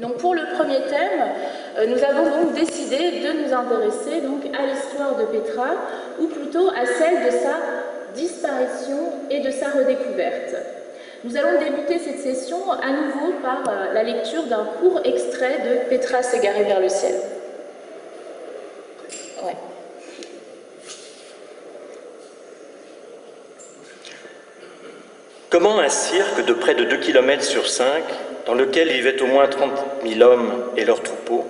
Donc pour le premier thème, nous avons donc décidé de nous intéresser donc à l'histoire de Petra, ou plutôt à celle de sa disparition et de sa redécouverte. Nous allons débuter cette session à nouveau par la lecture d'un court extrait de Petra s'égarer vers le ciel. Ouais. Comment un cirque de près de 2 km sur 5, dans lequel vivaient au moins 30 000 hommes et leurs troupeaux,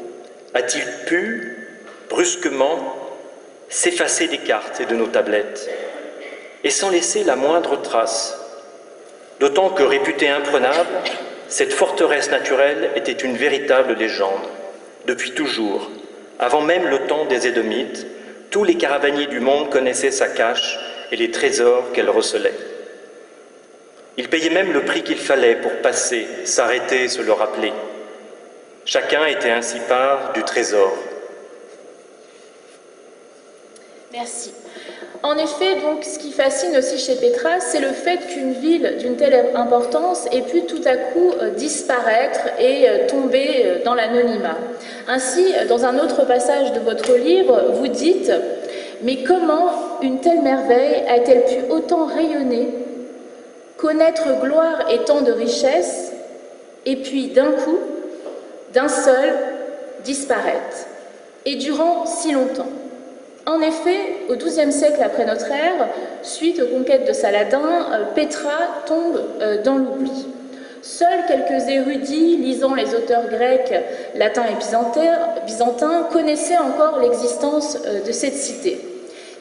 a-t-il pu, brusquement, s'effacer des cartes et de nos tablettes, et sans laisser la moindre trace, d'autant que, réputée imprenable, cette forteresse naturelle était une véritable légende. Depuis toujours, avant même le temps des Édomites, tous les caravaniers du monde connaissaient sa cache et les trésors qu'elle recelait. Ils payaient même le prix qu'il fallait pour passer, s'arrêter, se le rappeler. Chacun était ainsi part du trésor. Merci. En effet, donc, ce qui fascine aussi chez Petra, c'est le fait qu'une ville d'une telle importance ait pu tout à coup disparaître et tomber dans l'anonymat. Ainsi, dans un autre passage de votre livre, vous dites « Mais comment une telle merveille a-t-elle pu autant rayonner, connaître gloire et tant de richesse, et puis d'un coup, d'un seul, disparaître, et durant si longtemps ?» En effet, au XIIe siècle après notre ère, suite aux conquêtes de Saladin, Petra tombe dans l'oubli. Seuls quelques érudits lisant les auteurs grecs, latins et byzantins connaissaient encore l'existence de cette cité.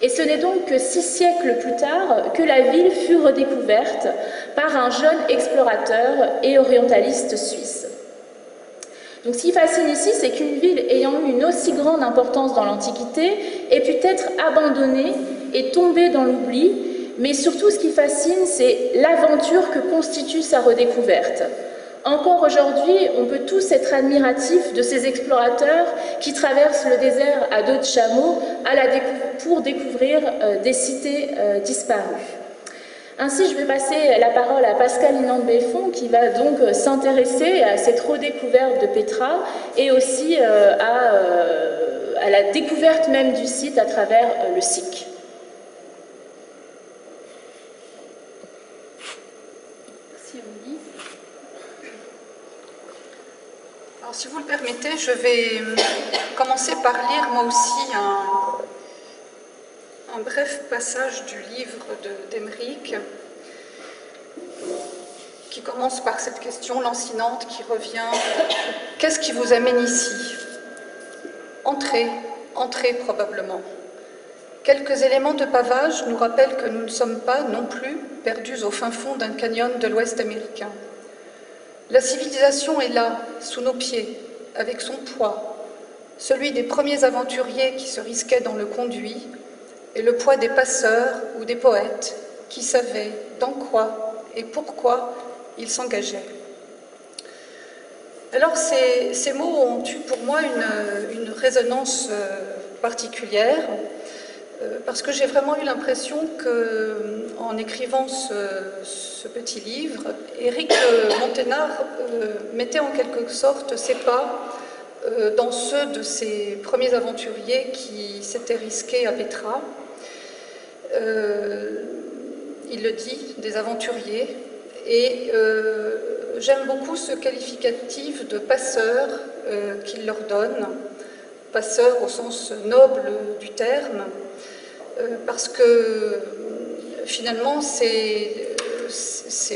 Et ce n'est donc que 6 siècles plus tard que la ville fut redécouverte par un jeune explorateur et orientaliste suisse. Donc ce qui fascine ici, c'est qu'une ville ayant eu une aussi grande importance dans l'Antiquité ait pu être abandonnée et tombée dans l'oubli, mais surtout ce qui fascine, c'est l'aventure que constitue sa redécouverte. Encore aujourd'hui, on peut tous être admiratifs de ces explorateurs qui traversent le désert à dos de chameau pour découvrir des cités disparues. Ainsi, je vais passer la parole à Pascal Inand-Belfond qui va donc s'intéresser à cette redécouverte de Petra et aussi à la découverte même du site à travers le SIC. Merci, Rudy. Alors, si vous le permettez, je vais commencer par lire moi aussi un bref passage du livre d'Emeric, qui commence par cette question lancinante qui revient « Qu'est-ce qui vous amène ici ?» Entrez, entrez probablement. Quelques éléments de pavage nous rappellent que nous ne sommes pas non plus perdus au fin fond d'un canyon de l'Ouest américain. La civilisation est là, sous nos pieds, avec son poids, celui des premiers aventuriers qui se risquaient dans le conduit, et le poids des passeurs ou des poètes qui savaient dans quoi et pourquoi ils s'engageaient. Alors ces mots ont eu pour moi une résonance particulière parce que j'ai vraiment eu l'impression qu'en écrivant ce petit livre, Éric Monténard mettait en quelque sorte ses pas dans ceux de ces premiers aventuriers qui s'étaient risqués à Petra. Il le dit, des aventuriers, et j'aime beaucoup ce qualificatif de passeur qu'il leur donne, passeur au sens noble du terme, parce que finalement ces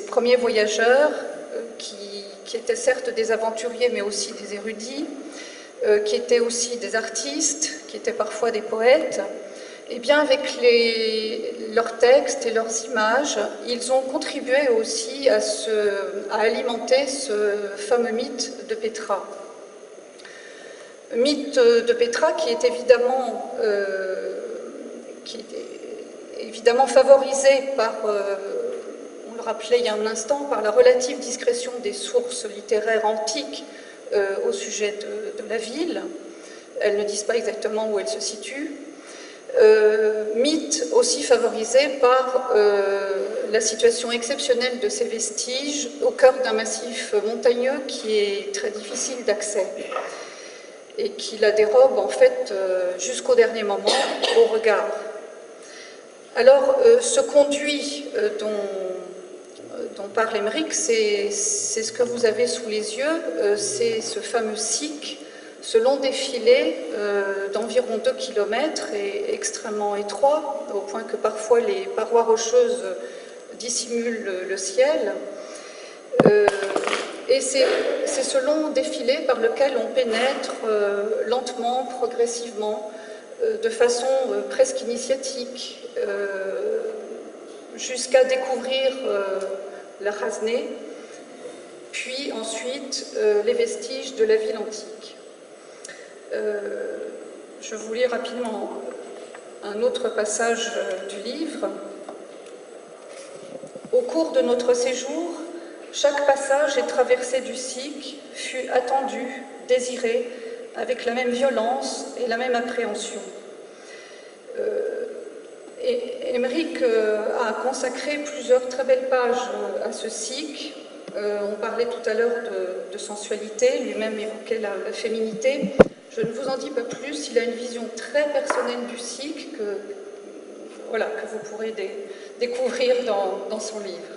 premiers voyageurs qui étaient certes des aventuriers mais aussi des érudits, qui étaient aussi des artistes, qui étaient parfois des poètes, et bien avec leurs textes et leurs images, ils ont contribué aussi à alimenter ce fameux mythe de Petra. Mythe de Petra qui est évidemment favorisé par, on le rappelait il y a un instant, par la relative discrétion des sources littéraires antiques au sujet de la ville. Elles ne disent pas exactement où elle se situe. Mythe aussi favorisé par la situation exceptionnelle de ces vestiges au cœur d'un massif montagneux qui est très difficile d'accès et qui la dérobe en fait jusqu'au dernier moment au regard. Alors, ce conduit dont parle Émeric, c'est ce que vous avez sous les yeux, c'est ce fameux SIC, ce long défilé d'environ 2 km et extrêmement étroit, au point que parfois les parois rocheuses dissimulent le ciel. Et c'est ce long défilé par lequel on pénètre lentement, progressivement, de façon presque initiatique, jusqu'à découvrir la Rasnée, puis ensuite les vestiges de la ville antique. Je vous lis rapidement un autre passage du livre. Au cours de notre séjour, chaque passage et traversée du SIC fut attendu, désiré, avec la même violence et la même appréhension. Émeric a consacré plusieurs très belles pages à ce SIC. On parlait tout à l'heure de sensualité, lui-même évoquait la féminité. Je ne vous en dis pas plus, il a une vision très personnelle du SIC que vous pourrez découvrir dans son livre.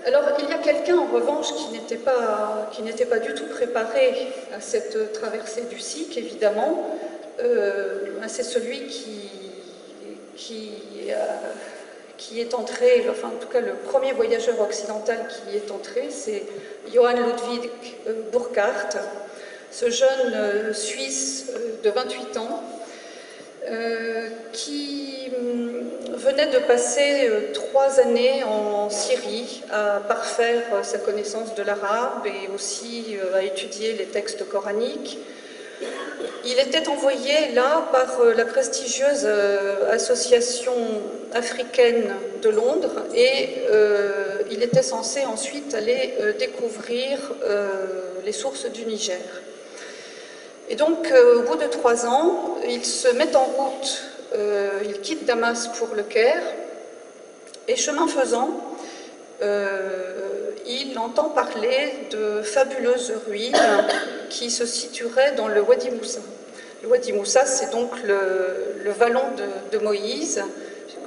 Alors, il y a quelqu'un, en revanche, qui n'était pas du tout préparé à cette traversée du SIC, évidemment. C'est celui qui est entré, enfin, en tout cas, le premier voyageur occidental qui est entré, c'est Johann Ludwig Burckhardt, ce jeune Suisse de 28 ans, qui venait de passer 3 années en Syrie à parfaire sa connaissance de l'arabe et aussi à étudier les textes coraniques. Il était envoyé là par la prestigieuse association africaine de Londres et il était censé ensuite aller découvrir les sources du Niger. Et donc, au bout de 3 ans, il se met en route, il quitte Damas pour le Caire, et chemin faisant, il entend parler de fabuleuses ruines qui se situeraient dans le Wadi Moussa. Le Wadi Moussa, c'est donc le vallon de Moïse,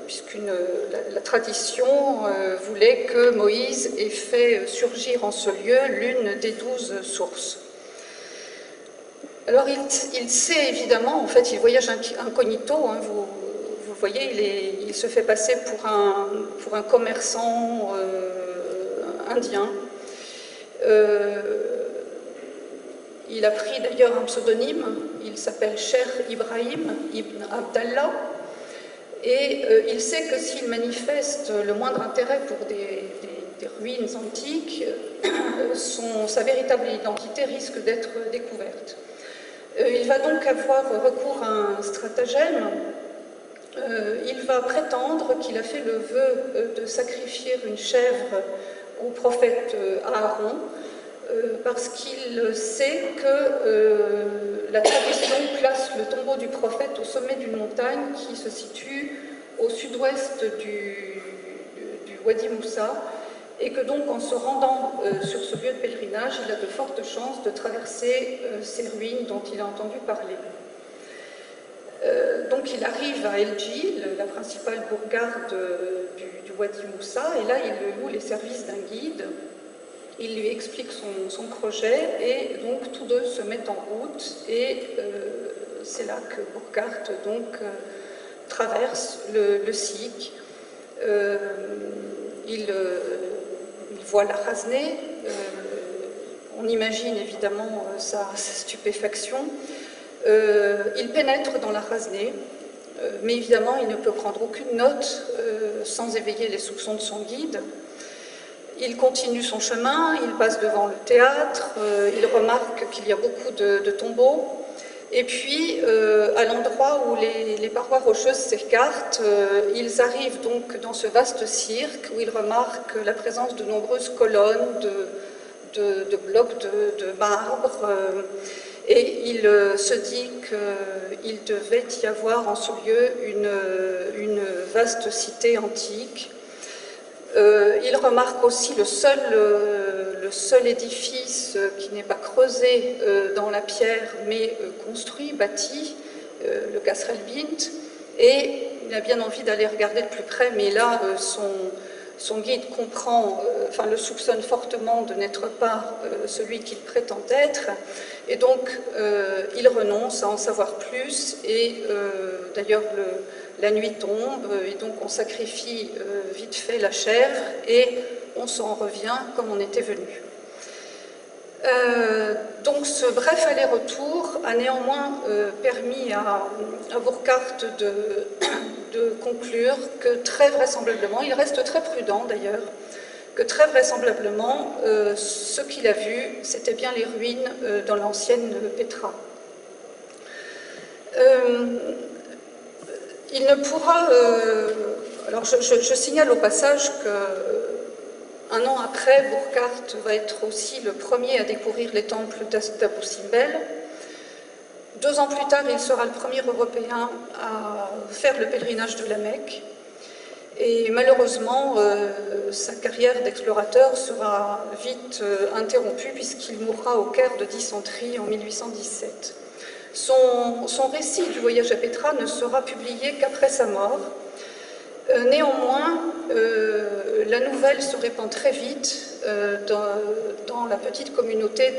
puisque la tradition voulait que Moïse ait fait surgir en ce lieu l'une des 12 sources. Alors il sait évidemment, en fait il voyage incognito, hein, vous voyez, il se fait passer pour un commerçant indien. Il a pris d'ailleurs un pseudonyme, il s'appelle Cher Ibrahim Ibn Abdallah, et il sait que s'il manifeste le moindre intérêt pour des ruines antiques, sa véritable identité risque d'être découverte. Il va donc avoir recours à un stratagème. Il va prétendre qu'il a fait le vœu de sacrifier une chèvre au prophète Aaron parce qu'il sait que la tradition place le tombeau du prophète au sommet d'une montagne qui se situe au sud-ouest du Wadi Moussa et que donc en se rendant sur ce lieu de pèlerinage, il a de fortes chances de traverser ces ruines dont il a entendu parler. Donc il arrive à El Djil, la principale bourgade du Wadi Moussa, et là il loue les services d'un guide. Il lui explique son projet et donc tous deux se mettent en route et c'est là que Burckhardt donc traverse le SIC. Il voit la Rasnée, on imagine évidemment sa stupéfaction. Il pénètre dans la Rasnée, mais évidemment il ne peut prendre aucune note sans éveiller les soupçons de son guide. Il continue son chemin, il passe devant le théâtre, il remarque qu'il y a beaucoup de tombeaux, et puis à l'endroit où les parois rocheuses s'écartent, ils arrivent donc dans ce vaste cirque où ils remarquent la présence de nombreuses colonnes, de blocs de marbre, Et il se dit qu'il devait y avoir en ce lieu une vaste cité antique. Il remarque aussi le seul édifice qui n'est pas creusé dans la pierre, mais construit, bâti, le Kasrel Bint, et il a bien envie d'aller regarder de plus près, mais là, son guide comprend, le soupçonne fortement de n'être pas celui qu'il prétend être, et donc il renonce à en savoir plus, et d'ailleurs la nuit tombe, et donc on sacrifie vite fait la chèvre, et on s'en revient comme on était venu. Donc ce bref aller-retour a néanmoins permis à Burckhardt de conclure que très vraisemblablement, il reste très prudent d'ailleurs, que très vraisemblablement ce qu'il a vu, c'était bien les ruines dans l'ancienne Petra. Il ne pourra... alors je signale au passage que un an après, Burckhardt va être aussi le premier à découvrir les temples d'Abou Simbel. 2 ans plus tard, il sera le premier Européen à faire le pèlerinage de la Mecque. Et malheureusement, sa carrière d'explorateur sera vite interrompue puisqu'il mourra au Caire de dysenterie en 1817. Son récit du voyage à Pétra ne sera publié qu'après sa mort. Néanmoins, la nouvelle se répand très vite dans la petite communauté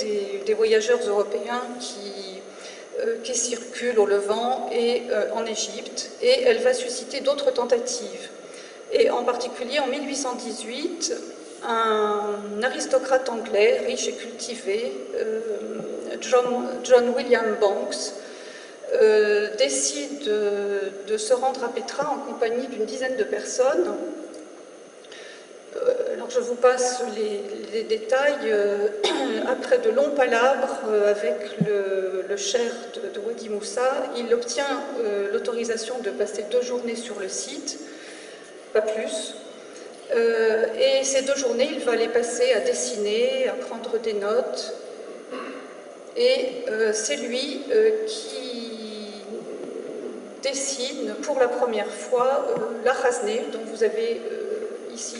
des voyageurs européens qui circulent au Levant et en Égypte, et elle va susciter d'autres tentatives. Et en particulier en 1818, un aristocrate anglais, riche et cultivé, John William Banks, décide de se rendre à Pétra en compagnie d'une dizaine de personnes. Alors je vous passe les détails. Après de longs palabres avec le cheikh de Wadi Moussa, il obtient l'autorisation de passer 2 journées sur le site, pas plus. Et ces 2 journées, il va les passer à dessiner, à prendre des notes. Et c'est lui qui dessine pour la première fois la Khasneh, dont vous avez ici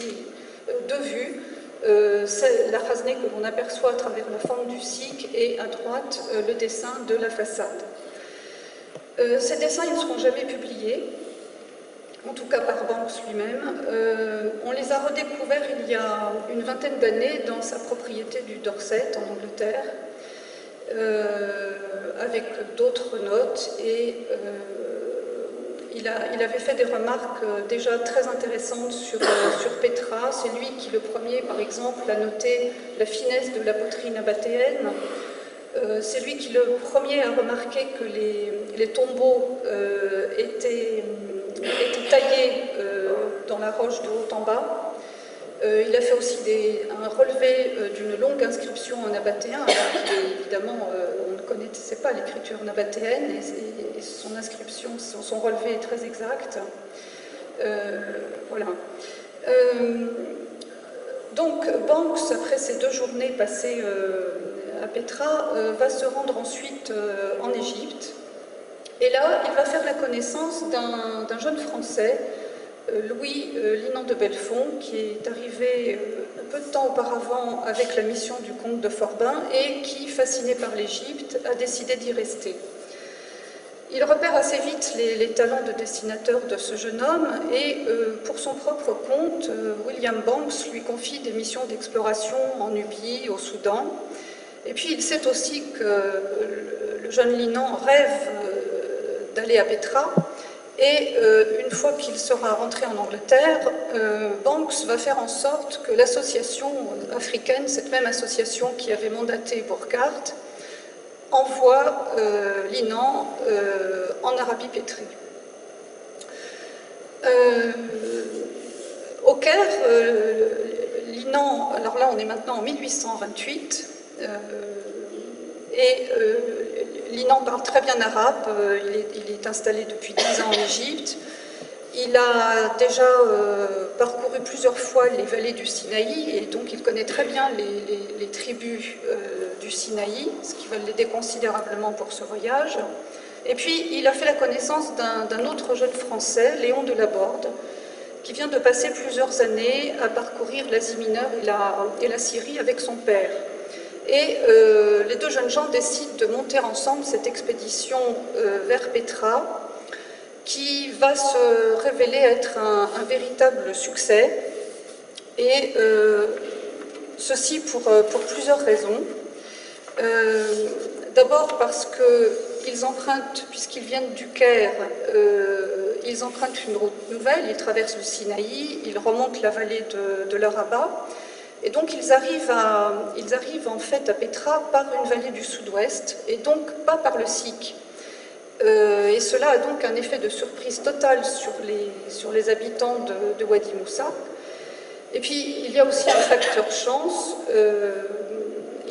2 vues. C'est la Khasneh que l'on aperçoit à travers la forme du sikh, et à droite le dessin de la façade. Ces dessins, ils ne seront jamais publiés, en tout cas par Banks lui-même. On les a redécouverts il y a une vingtaine d'années dans sa propriété du Dorset, en Angleterre, avec d'autres notes, et il avait fait des remarques déjà très intéressantes sur Pétra. C'est lui qui, le premier, par exemple, a noté la finesse de la poterie nabatéenne. C'est lui qui, le premier, a remarqué que les tombeaux étaient taillés dans la roche de haut en bas. Il a fait aussi un relevé d'une longue inscription en nabatéen, alors qu'évidemment on ne connaissait pas l'écriture nabatéenne, et son inscription, son relevé est très exact. Voilà. Donc Banks, après ces 2 journées passées à Pétra, va se rendre ensuite en Égypte, et là il va faire la connaissance d'un jeune Français, Louis Linan de Belfond, qui est arrivé un peu de temps auparavant avec la mission du comte de Forbin, et qui, fasciné par l'Égypte, a décidé d'y rester. Il repère assez vite les talents de dessinateur de ce jeune homme, et pour son propre compte, William Banks lui confie des missions d'exploration en Nubie, au Soudan. Et puis il sait aussi que le jeune Linan rêve d'aller à Pétra. Et une fois qu'il sera rentré en Angleterre, Banks va faire en sorte que l'association africaine, cette même association qui avait mandaté Burckhardt, envoie Linan en Arabie pétrie. Au Caire, Linan, alors là on est maintenant en 1828, et Linan parle très bien arabe, il est installé depuis 10 ans en Égypte. Il a déjà parcouru plusieurs fois les vallées du Sinaï, et donc il connaît très bien les tribus du Sinaï, ce qui va l'aider considérablement pour ce voyage. Et puis, il a fait la connaissance d'un autre jeune Français, Léon de Laborde, qui vient de passer plusieurs années à parcourir l'Asie mineure et la Syrie avec son père. Et les deux jeunes gens décident de monter ensemble cette expédition vers Pétra, qui va se révéler être un véritable succès, et ceci pour plusieurs raisons. D'abord parce qu'ils empruntent, puisqu'ils viennent du Caire, ils empruntent une route nouvelle, ils traversent le Sinaï, ils remontent la vallée de l'Araba, et donc ils arrivent en fait à Pétra par une vallée du sud-ouest, et donc pas par le Siq. Et cela a donc un effet de surprise totale sur les habitants de Wadi Moussa. Et puis il y a aussi un facteur chance.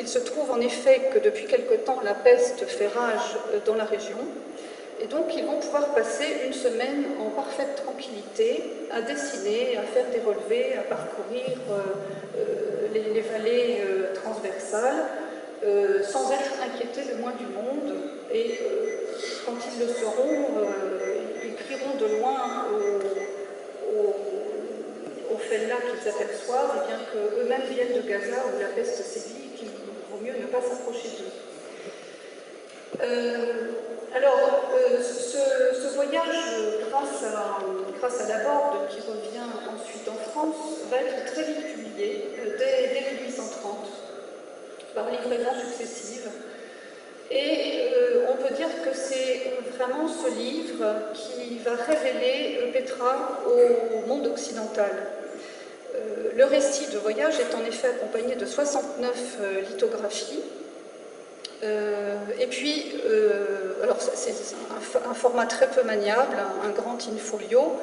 Il se trouve en effet que depuis quelque temps la peste fait rage dans la région, et donc ils vont pouvoir passer une semaine en parfaite tranquillité à dessiner, à faire des relevés, à parcourir les vallées transversales sans être inquiétés le moins du monde, et quand ils le seront, ils crieront de loin au fellah qu'ils aperçoivent, et bien qu'eux-mêmes viennent de Gaza où la peste sévit, et qu'il vaut mieux ne pas s'approcher d'eux. Ce voyage, grâce à Laborde, qui revient ensuite en France, va être très vite publié, dès 1830, par livraisons successives. Et on peut dire que c'est vraiment ce livre qui va révéler Pétra au monde occidental. Le récit de voyage est en effet accompagné de 69 lithographies. Et puis, alors c'est un format très peu maniable, un grand in-folio,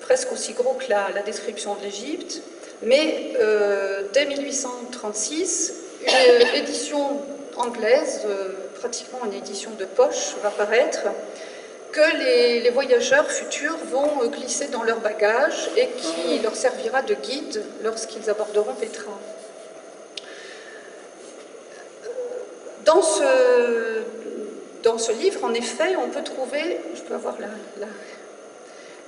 presque aussi gros que la description de l'Égypte, mais dès 1836, une édition anglaise, pratiquement une édition de poche, va paraître, que les voyageurs futurs vont glisser dans leur bagage et qui leur servira de guide lorsqu'ils aborderont Pétra. Dans ce livre, en effet, on peut trouver, je peux avoir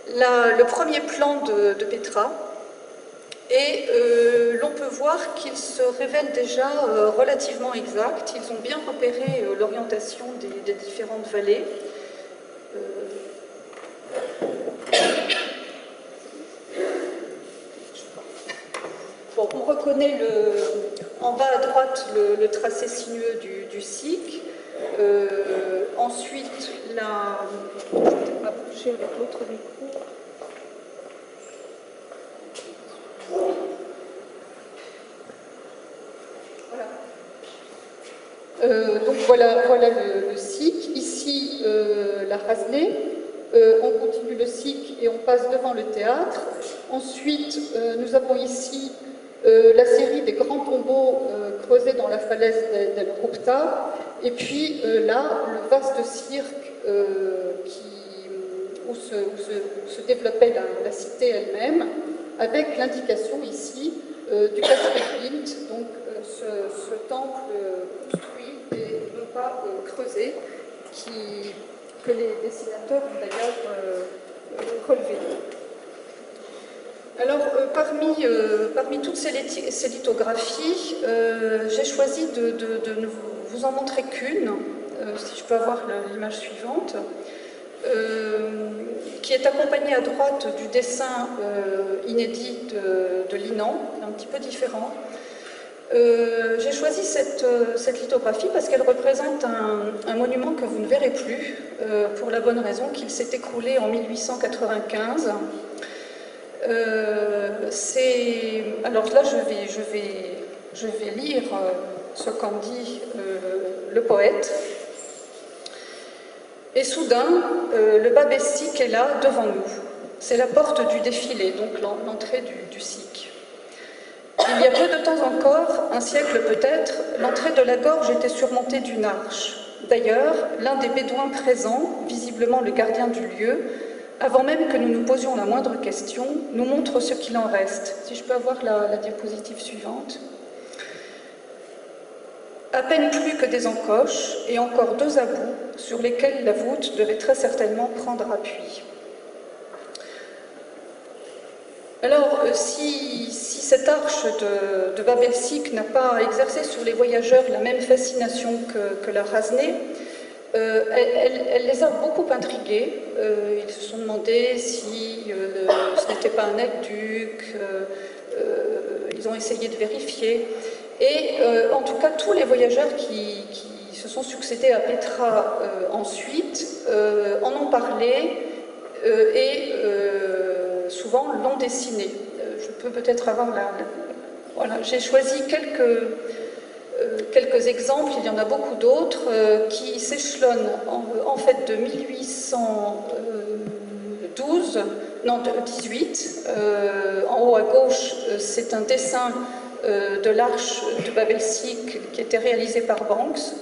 le premier plan de Pétra, et l'on peut voir qu'il se révèle déjà relativement exact. Ils ont bien repéré l'orientation des différentes vallées. Bon, on reconnaît en bas à droite le tracé sinueux du Siq. Ensuite, je vais m'approcher avec l'autre micro. Donc voilà le Siq. Ici, la Razneh. On continue le Siq et on passe devant le théâtre. Ensuite, nous avons ici la série des grands tombeaux creusés dans la falaise d'El Roubta, et puis là, le vaste cirque où se développait la cité elle-même, avec l'indication ici du Kasré-Bint, donc ce temple construit et non pas creusé, que les dessinateurs ont d'ailleurs relevé. Alors, parmi toutes ces lithographies, j'ai choisi de ne vous en montrer qu'une, si je peux avoir l'image suivante, qui est accompagnée à droite du dessin inédit de Linan, un petit peu différent. J'ai choisi cette lithographie parce qu'elle représente un monument que vous ne verrez plus, pour la bonne raison qu'il s'est écroulé en 1895. Alors là, je vais lire ce qu'en dit le poète. Et soudain, le Bab es-Siq est là, devant nous. C'est la porte du défilé, donc l'entrée du Siq. Il y a peu de temps encore, un siècle peut-être, l'entrée de la gorge était surmontée d'une arche. D'ailleurs, l'un des bédouins présents, visiblement le gardien du lieu, avant même que nous nous posions la moindre question, nous montre ce qu'il en reste. Si je peux avoir la diapositive suivante. À peine plus que des encoches et encore 2 abouts sur lesquels la voûte devait très certainement prendre appui. Alors, si cette arche de Bab el-Sik n'a pas exercé sur les voyageurs la même fascination que la Rasneh, elle les a beaucoup intrigués. Ils se sont demandé si ce n'était pas un aqueduc. Ils ont essayé de vérifier. Et en tout cas, tous les voyageurs qui se sont succédés à Petra ensuite en ont parlé et souvent l'ont dessiné. Je peux peut-être avoir voilà, j'ai choisi quelques exemples, il y en a beaucoup d'autres, qui s'échelonnent en fait de 18. En haut à gauche, c'est un dessin de l'arche de Bab el-Sik qui était réalisé par Banks.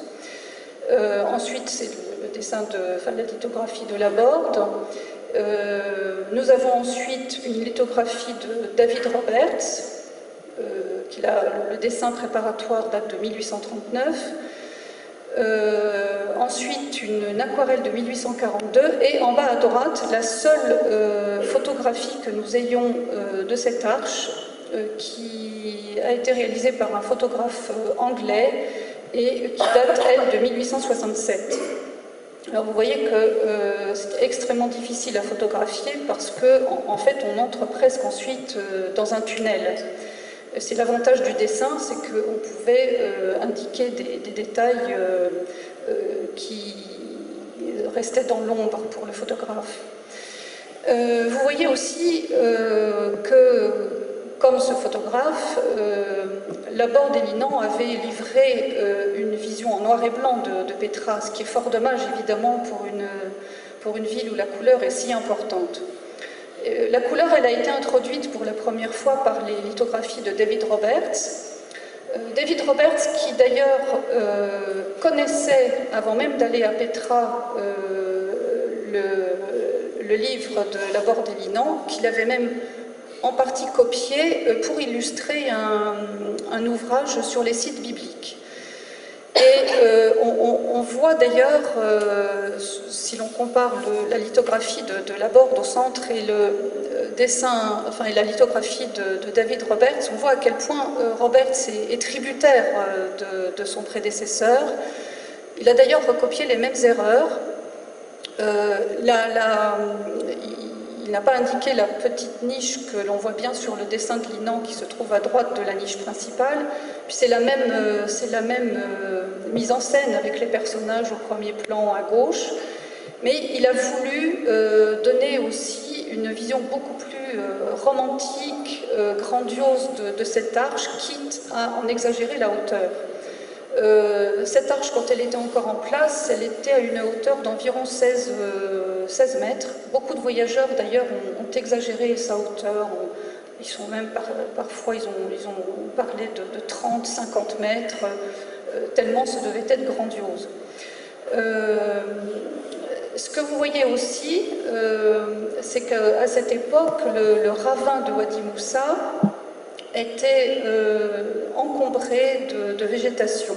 Ensuite, c'est le dessin la lithographie de Laborde. Nous avons ensuite une lithographie de David Roberts, le dessin préparatoire date de 1839. Ensuite, une aquarelle de 1842. Et en bas à droite, la seule photographie que nous ayons de cette arche, qui a été réalisée par un photographe anglais et qui date, elle, de 1867. Alors vous voyez que c'est extrêmement difficile à photographier parce qu'en fait on entre presque ensuite dans un tunnel. C'est l'avantage du dessin, c'est qu'on pouvait indiquer des détails qui restaient dans l'ombre pour le photographe. Vous voyez aussi que, comme ce photographe, Laborde et Linan avaient livré une vision en noir et blanc de Petra, ce qui est fort dommage évidemment pour une ville où la couleur est si importante. La couleur, elle a été introduite pour la première fois par les lithographies de David Roberts. David Roberts, qui d'ailleurs connaissait, avant même d'aller à Petra, le livre de Laborde et Linan, qu'il avait même en partie copié pour illustrer un ouvrage sur les sites bibliques. Et on voit d'ailleurs, si l'on compare la lithographie de Laborde au centre et le dessin, et la lithographie de David Roberts, on voit à quel point Roberts est tributaire de son prédécesseur. Il a d'ailleurs recopié les mêmes erreurs. Il n'a pas indiqué la petite niche que l'on voit bien sur le dessin de Linan qui se trouve à droite de la niche principale. Puis c'est la même mise en scène avec les personnages au premier plan à gauche. Mais il a voulu donner aussi une vision beaucoup plus romantique, grandiose de cette arche, quitte à en exagérer la hauteur. Cette arche, quand elle était encore en place, elle était à une hauteur d'environ 16 mètres. Beaucoup de voyageurs, d'ailleurs, ont exagéré sa hauteur. Ils sont même, parfois, ils ont parlé de 30, 50 mètres, tellement ce devait être grandiose. Ce que vous voyez aussi, c'est qu'à cette époque, le ravin de Wadi Moussa était encombré de végétation,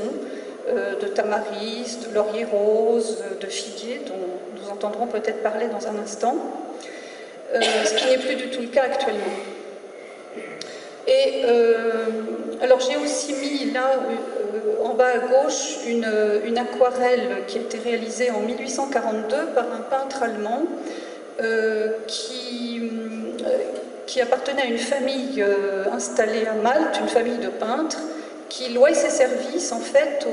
de tamaris, de lauriers roses, de figuiers, dont nous entendrons peut-être parler dans un instant, ce qui n'est plus du tout le cas actuellement. Et alors j'ai aussi mis là, en bas à gauche, une aquarelle qui a été réalisée en 1842 par un peintre allemand qui appartenait à une famille installée à Malte, une famille de peintres, qui louait ses services en fait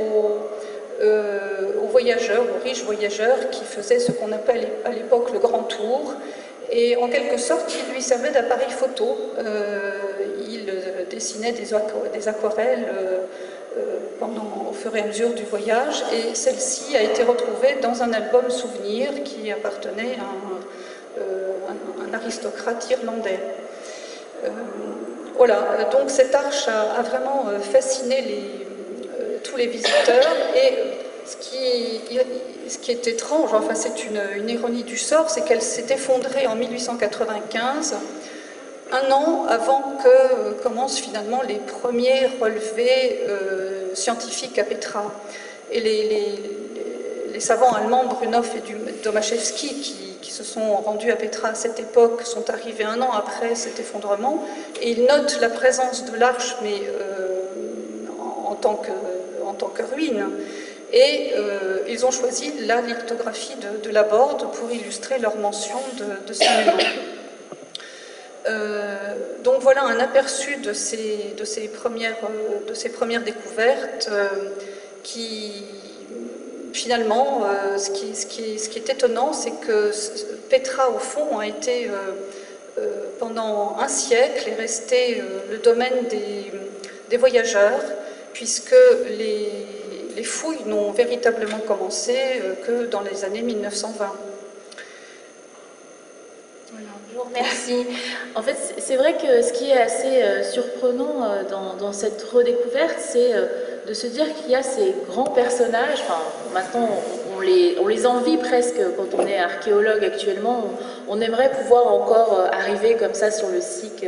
aux voyageurs, aux riches voyageurs qui faisaient ce qu'on appelle à l'époque le grand tour. Et en quelque sorte, il lui servait d'appareil photo. Il dessinait des aquarelles au fur et à mesure du voyage, et celle-ci a été retrouvée dans un album souvenir qui appartenait à un aristocrate irlandais. Voilà, donc cette arche a vraiment fasciné tous les visiteurs, et ce qui qui est étrange, enfin c'est une ironie du sort, c'est qu'elle s'est effondrée en 1895, un an avant que commencent finalement les premiers relevés scientifiques à Petra. Et les savants allemands Brunhoff et Domaszewski qui se sont rendus à Petra à cette époque sont arrivés un an après cet effondrement et ils notent la présence de l'arche mais en tant que ruine. Et ils ont choisi la lithographie de Laborde pour illustrer leur mention de ce monument. Donc voilà un aperçu de ces premières découvertes qui, finalement, ce qui est étonnant, c'est que Petra, au fond, a été, pendant un siècle, est resté le domaine des voyageurs, puisque les fouilles n'ont véritablement commencé que dans les années 1920. Je vous remercie. En fait, c'est vrai que ce qui est assez surprenant dans cette redécouverte, c'est de se dire qu'il y a ces grands personnages, enfin, maintenant on les envie presque quand on est archéologue actuellement, on aimerait pouvoir encore arriver comme ça sur le site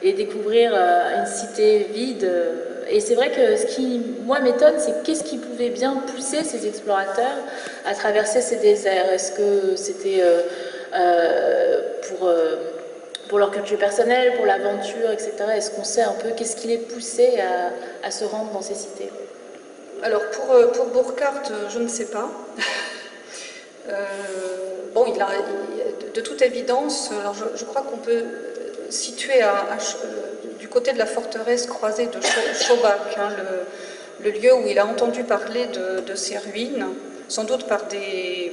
et découvrir une cité vide. Et c'est vrai que ce qui, moi, m'étonne, c'est qu'est-ce qui pouvait bien pousser ces explorateurs à traverser ces déserts. Est-ce que c'était pour leur culture personnelle, pour l'aventure, etc. Est-ce qu'on sait un peu qu'est-ce qui les poussait à se rendre dans ces cités? Alors pour Burckhardt, je ne sais pas. Bon, de toute évidence, alors je crois qu'on peut situer du côté de la forteresse croisée de Schobach, hein, le lieu où il a entendu parler de ces ruines, sans doute par des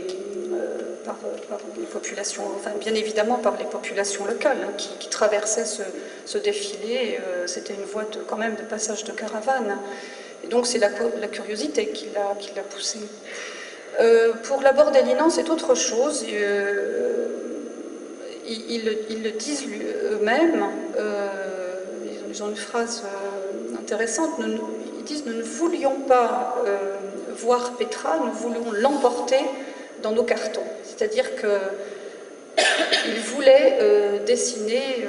populations, enfin bien évidemment par les populations locales hein, qui traversaient ce défilé. C'était une voie quand même de passage de caravane. Et donc c'est la curiosité qui l'a poussé. Pour Laborde et Linant, c'est autre chose. Ils le disent eux-mêmes. Ils ont une phrase intéressante. Ils disent « Nous ne voulions pas voir Petra, nous voulions l'emporter dans nos cartons ». C'est-à-dire qu'ils voulaient dessiner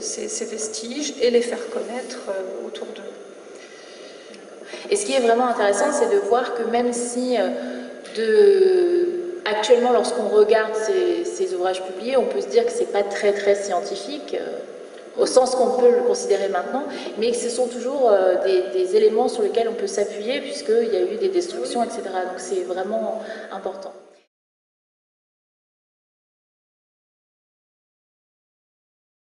ces vestiges et les faire connaître autour d'eux. Et ce qui est vraiment intéressant, c'est de voir que même si actuellement, lorsqu'on regarde ces ouvrages publiés, on peut se dire que c'est pas très scientifique, au sens qu'on peut le considérer maintenant, mais que ce sont toujours des éléments sur lesquels on peut s'appuyer, puisqu'il y a eu des destructions, etc. Donc c'est vraiment important.